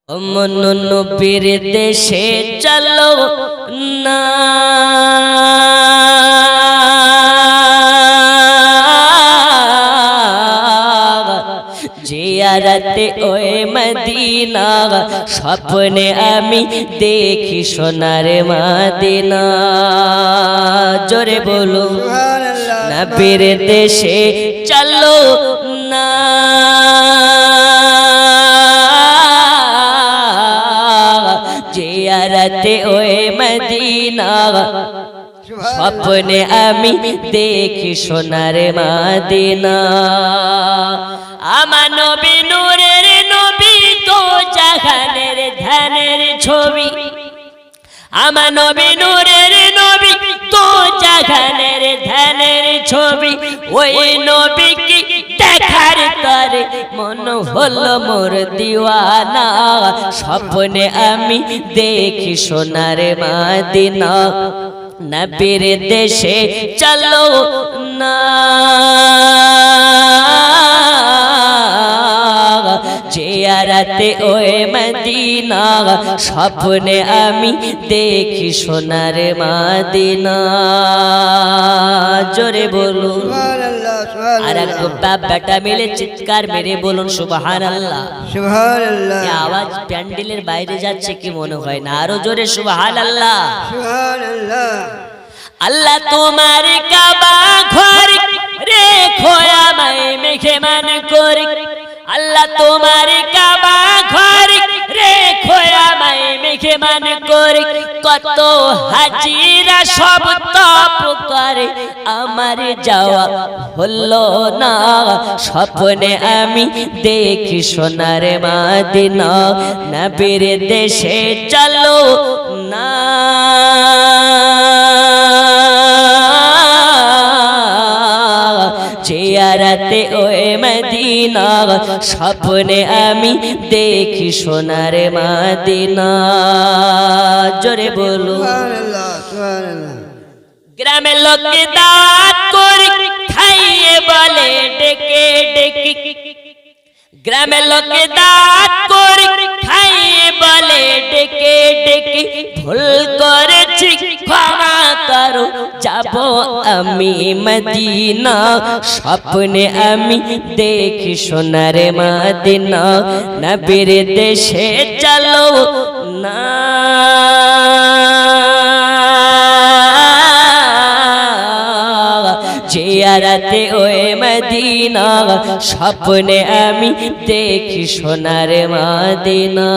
অমন নবীর দেশে চলো না, জিয়ারতে ওই মদিনা, স্বপ্নে আমি দেখি সোনার মদিনা। জোরে বলো নবীর দেশে চলো না, জিয়ারতে ওই মদিনা, স্বপ্নে আমি দেখি সোনার মদিনা। আমার নবী নূরের নবী, তো জাহানের ধ্যানের ছবি। আমার নবী নূরের নবী, তো জাহানের ধ্যানের ছবি। ওই নবী কি দেখার তরে মন হলো মোর দিওয়ানা, স্বপ্নে আমি দেখি সোনার মদিনা। নবীর দেশে চলো না, জিয়ারতে ওই মদিনা, স্বপ্নে আমি দেখি সোনার মদিনা। জোরে বলুন আর বাপ বেটা মিলে চিৎকার মেরে বলুন সুবহানাল্লাহ। সুবহানাল্লাহ। এই আওয়াজ প্যান্ডেলের বাইরে যাচ্ছে কি মনে হয় না? আরো জোরে সুবহানাল্লাহ। সুবহানাল্লাহ। আল্লাহ তোমার কাবা ঘর রেখো আমায় মেহমান করে, আল্লাহ তোমার কাবা ঘর রেখো আমায় মেহমান করে। কত হাজিরা সব তপ করে, আমার যাওয়া হলো না, স্বপ্নে আমি দেখি সোনার মদিনা। নবীর দেশে চলো না, জিয়ারতে ওই মদিনা, স্বপ্নে আমি দেখি সোনার মদিনা। জোরে বলো গ্রামের লোকে দাঁত করে খাইয়ে বলে ডেকে ডেকে, গ্রামের লোকে দাঁত করে খাইয়ে বলে ডেকে ডেকে। ভুল করেছি ক্ষমা করো, যাব আমি মদিনা, স্বপ্নে আমি দেখি সোনার মদিনা। নবীর দেশে চলো না, জিয়ারতে ওই মদিনা, স্বপ্নে আমি দেখি সোনার মদিনা।